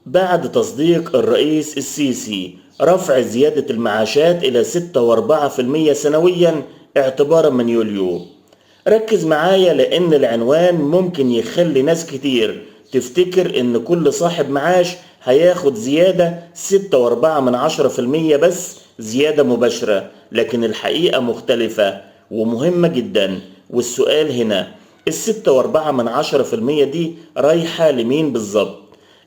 بعد تصديق الرئيس السيسي رفع زيادة المعاشات إلى 6.4% سنويا اعتبارا من يوليو. ركز معايا لأن العنوان ممكن يخلي ناس كتير تفتكر إن كل صاحب معاش هياخد زيادة 6.4% بس زيادة مباشرة، لكن الحقيقة مختلفة ومهمة جدا. والسؤال هنا، ال6.4% دي رايحة لمين بالظبط؟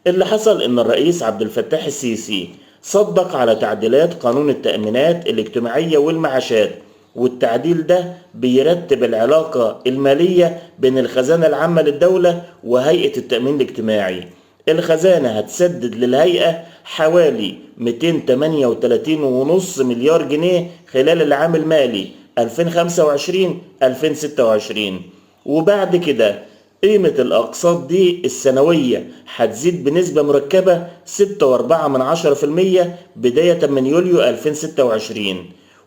اللي حصل إن الرئيس عبد الفتاح السيسي صدق على تعديلات قانون التأمينات الاجتماعية والمعاشات، والتعديل ده بيرتب العلاقة المالية بين الخزانة العامة للدولة وهيئة التأمين الاجتماعي. الخزانة هتسدد للهيئة حوالي 238.5 مليار جنيه خلال العام المالي 2025-2026، وبعد كده قيمة الأقساط دي السنوية هتزيد بنسبة مركبة 6.4% بداية من يوليو 2026،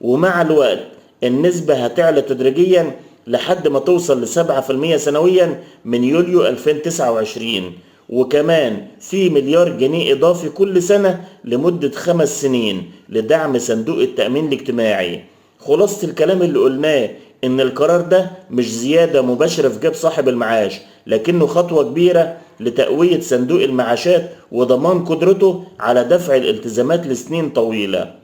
ومع الوقت النسبة هتعلى تدريجيا لحد ما توصل ل7% سنويا من يوليو 2029، وكمان في مليار جنيه إضافي كل سنة لمدة 5 سنين لدعم صندوق التأمين الاجتماعي. خلاصة الكلام اللي قلناه إن القرار ده مش زيادة مباشرة في جيب صاحب المعاش، لكنه خطوة كبيرة لتقوية صندوق المعاشات وضمان قدرته على دفع الالتزامات لسنين طويلة.